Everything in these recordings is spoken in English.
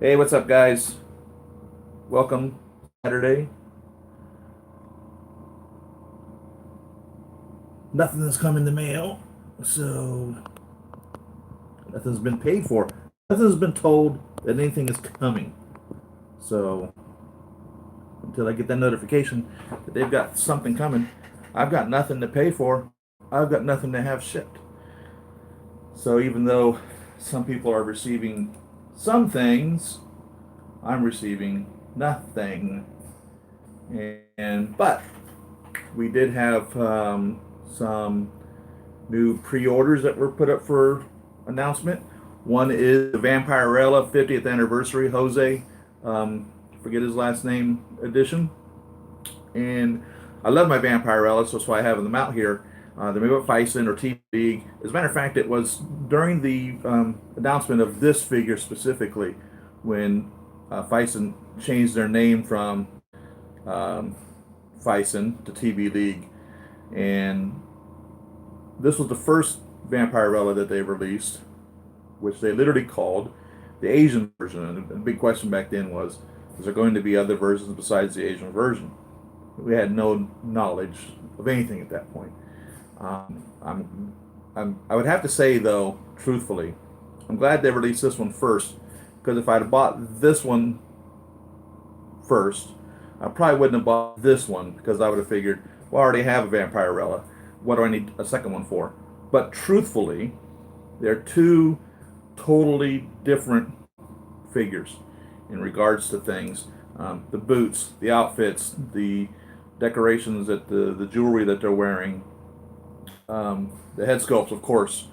Hey, what's up, guys? Welcome Saturday. Nothing has come in the mail, so nothing's been paid for. Nothing's been told that anything is coming. So until I get that notification that they've got something coming, I've got nothing to pay for. I've got nothing to have shipped. So even though some people are receiving some things, I'm receiving nothing. And but we did have some new pre-orders that were put up for announcement. One is the Vampirella 50th anniversary Jose, forget his last name edition, and I love my Vampirella, so that's why I have them out here. They're made by Phicen or TBLeague. As a matter of fact, it was during the announcement of this figure specifically when Phicen changed their name from um, Phicen to TBLeague, and this was the first Vampirella that they released, which they literally called the Asian version. And the big question back then was, is there going to be other versions besides the Asian version? We had no knowledge of anything at that point. I would have to say, though, truthfully, I'm glad they released this one first, because if I'd have bought this one first, I probably wouldn't have bought this one because I would have figured, well, I already have a Vampirella. What do I need a second one for? But truthfully, they're two totally different figures in regards to things. The boots, the outfits, the decorations, that the jewelry that they're wearing, the head sculpts, of course.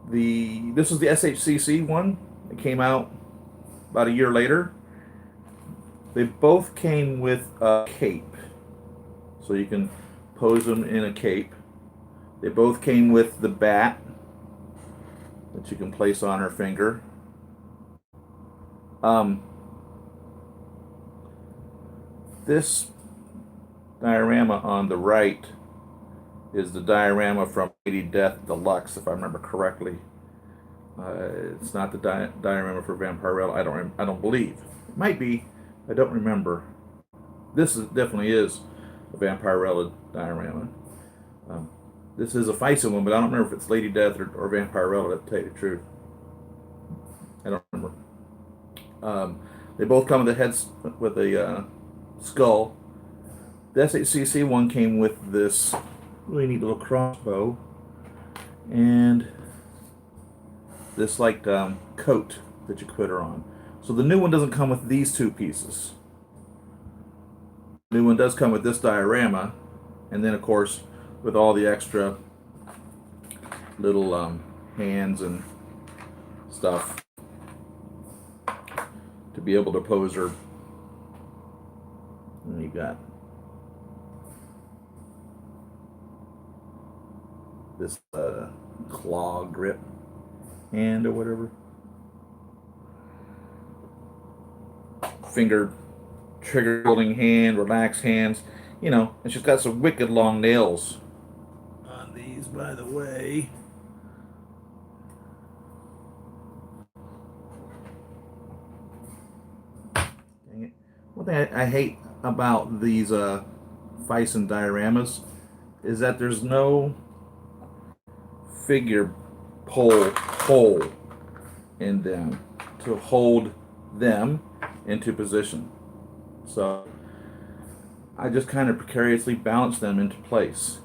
This is the SHCC one. It came out about a year later. They both came with a cape, so you can pose them in a cape. They both came with the bat that you can place on her finger. Um, this diorama on the right is the diorama from Lady Death Deluxe, if I remember correctly. It's not the diorama for Vampirella. I don't believe. It might be. I don't remember. Definitely is a Vampirella diorama. Um, this is a Phicen one, but I don't remember if it's Lady Death or Vampirella. To tell you the truth, I don't remember. They both come with a skull. The SHCC one came with this really neat little crossbow and this coat that you could put her on. So the new one doesn't come with these two pieces. The new one does come with this diorama, and then of course with all the extra little hands and stuff to be able to pose her. And you got this claw grip hand or whatever, finger trigger holding hand, relaxed hands, and she's got some wicked long nails on these, by the way. Dang it. One thing I hate about these Phicen dioramas is that there's no figure pole hole in them to hold them into position. So I just kind of precariously balance them into place.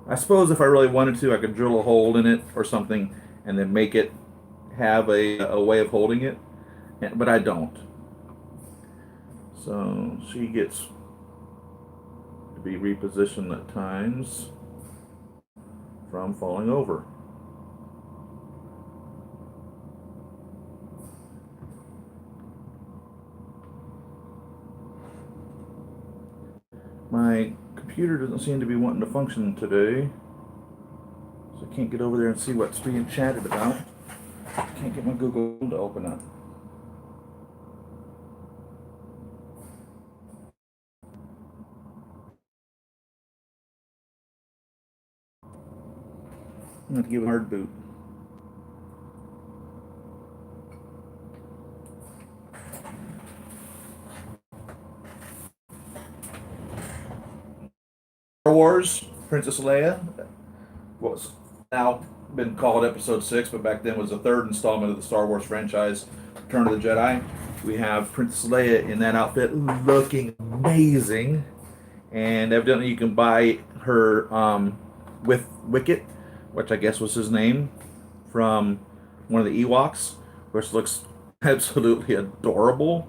I suppose if I really wanted to, I could drill a hole in it or something and then make it have a way of holding it, but I don't. So she gets to be repositioned at times from falling over. My computer doesn't seem to be wanting to function today, so I can't get over there and see what's being chatted about. I can't get my Google to open up. I'm going to give it a hard boot. Wars, Princess Leia, was now been called Episode 6, but back then was the third installment of the Star Wars franchise, Return of the Jedi. We have Princess Leia in that outfit looking amazing. And evidently you can buy her with Wicket, which I guess was his name, from one of the Ewoks, which looks absolutely adorable.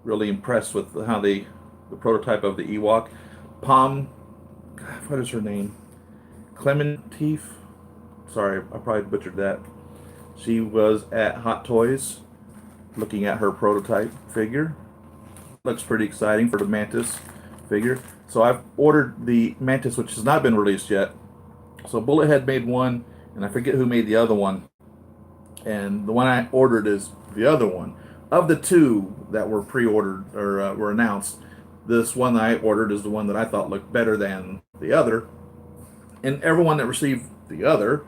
Really impressed with how the prototype of the Ewok. Palm, what is her name? Clementif. Sorry, I probably butchered that. She was at Hot Toys looking at her prototype figure. Looks pretty exciting for the Mantis figure. So I've ordered the Mantis, which has not been released yet. So Bullethead made one, and I forget who made the other one. And the one I ordered is the other one. Of the two that were pre-ordered or were announced, this one that I ordered is the one that I thought looked better than the other. And everyone that received the other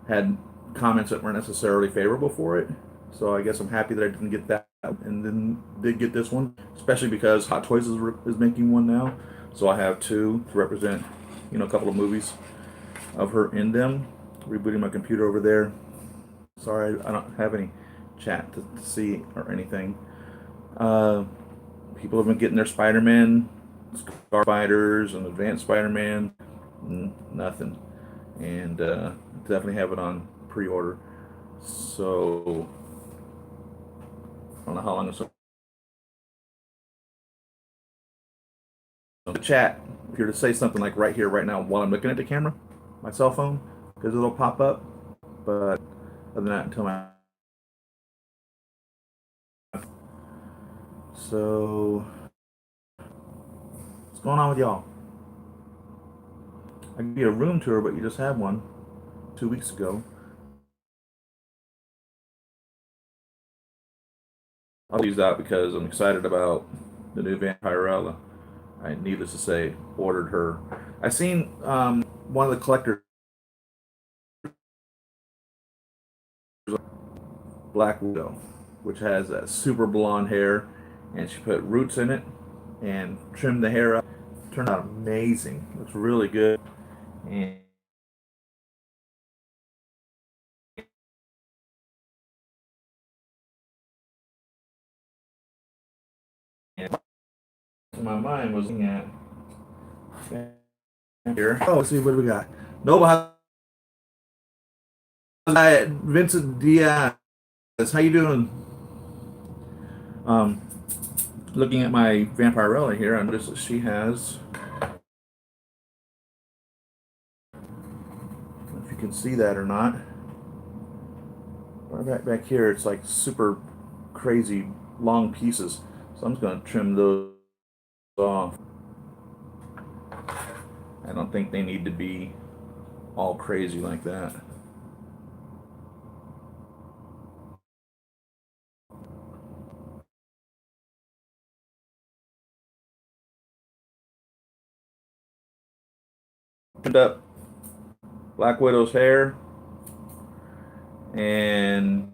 had comments that weren't necessarily favorable for it. So I guess I'm happy that I didn't get that and then did get this one, especially because Hot Toys is making one now. So I have two to represent, a couple of movies of her in them. Rebooting my computer over there. Sorry, I don't have any chat to see or anything. People have been getting their Spider-Man, Scar Spiders, and Advanced Spider-Man. Nothing. And definitely have it on pre-order. So I don't know how long it's the chat. If you're to say something like right here, right now, while I'm looking at the camera, my cell phone, because it'll pop up. But other than that, until my so what's going on with y'all? I gave you a room tour, but you just had one 2 weeks ago. I'll use that because I'm excited about the new Vampirella. I, needless to say, ordered her. I seen one of the collectors, Black Widow, which has that super blonde hair, and she put roots in it and trimmed the hair up. Turned out amazing. Looks really good. And my mind was looking at here. Oh, let's see what we got. Noble Vincent Diaz. How you doing? Looking at my Vampirella here, I noticed that she has. I don't know if you can see that or not. Right back here, it's like super crazy long pieces. So I'm just going to trim those off. I don't think they need to be all crazy like that. Trimmed up Black Widow's hair, and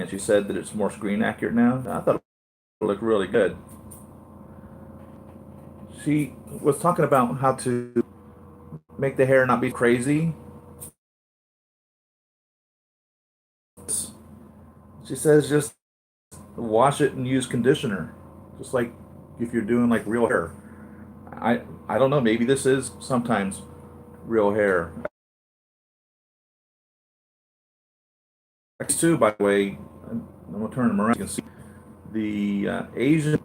she said that it's more screen accurate now. I thought it looked really good. She was talking about how to make the hair not be crazy. She says just wash it and use conditioner, just like if you're doing like real hair. I don't know. Maybe this is sometimes real hair. Next two, by the way, I'm gonna turn them around. You can see the Asian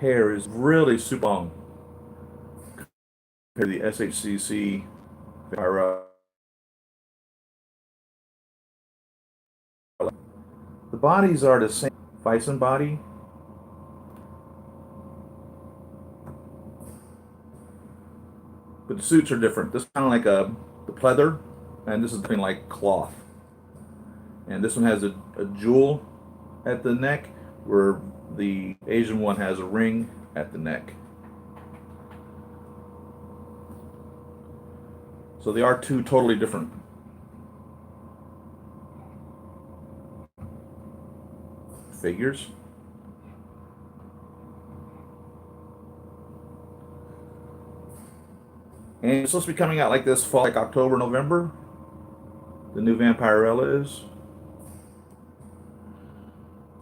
hair is really super long compared to the SHCC. The bodies are the same. Phicen body. But the suits are different. This is kind of like the pleather, and this is something like cloth. And this one has a jewel at the neck, where the Asian one has a ring at the neck. So they are two totally different figures. And it's supposed to be coming out like this fall, like October, November. The new Vampirella is.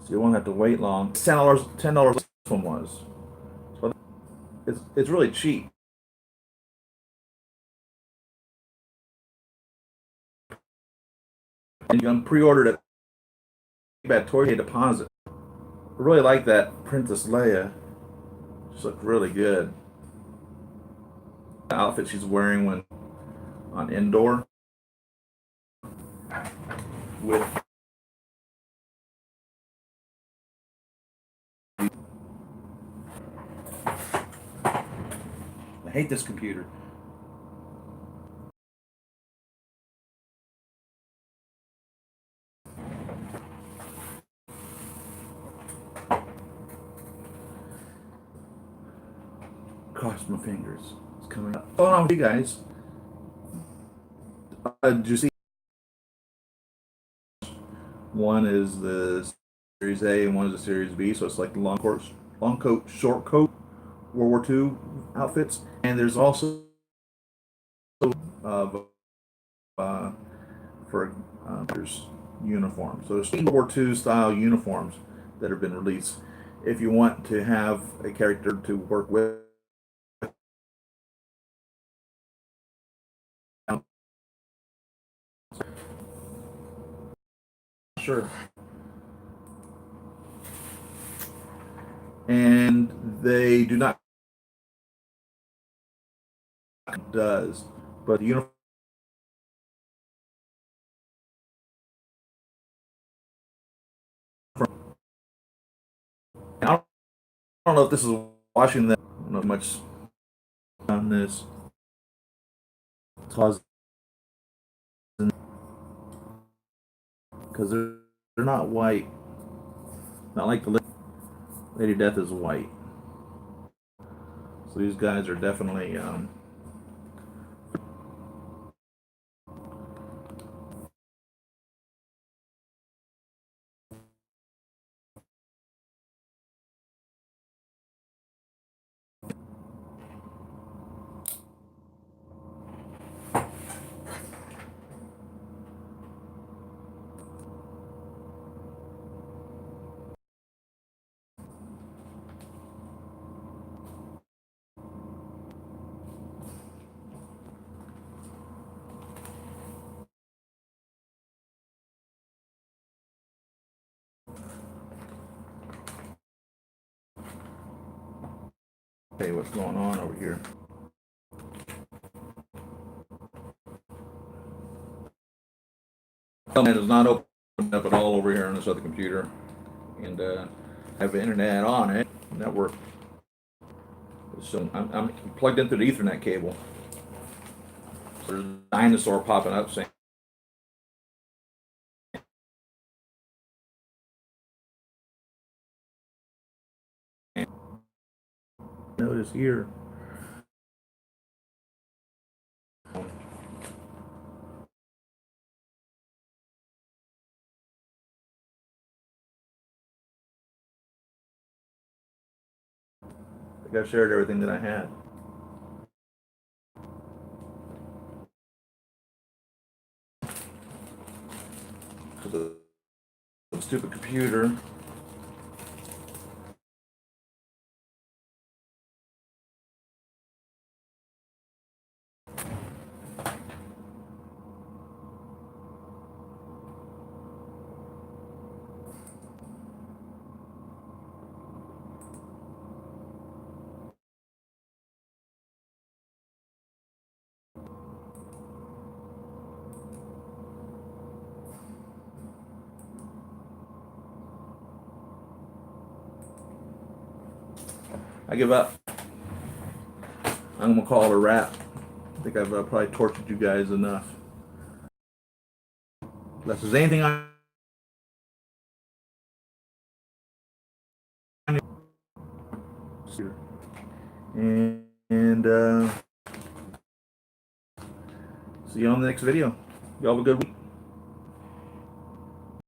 So you won't have to wait long. $10. $10 this one was. So it's really cheap. And you can pre-order it at Toy Deposit. I really like that Princess Leia. Just looked really good. The outfit she's wearing when on indoor with I hate this computer. Cross my fingers. It's coming up. What's going on with you guys? Did you see? One is the Series A and one is the Series B, so it's like the long coat, short coat, World War II outfits. And there's also uh, for there's uniforms. So there's World War II style uniforms that have been released. If you want to have a character to work with, sure. And they do not does, but the uniform. I don't know if this is watching that. I don't know much on this. Because they're not white. Not like the Lady Death is white. So these guys are definitely hey, what's going on over here? It is not open up at all over here on this other computer, and I have the internet on it. Network. So I'm plugged in through the Ethernet cable. So there's a dinosaur popping up saying. Notice here. I think I shared everything that I had. Because of the stupid computer. I give up. I'm gonna call it a wrap. I think I've probably tortured you guys enough. Unless there's anything and see you on the next video. Y'all have a good week.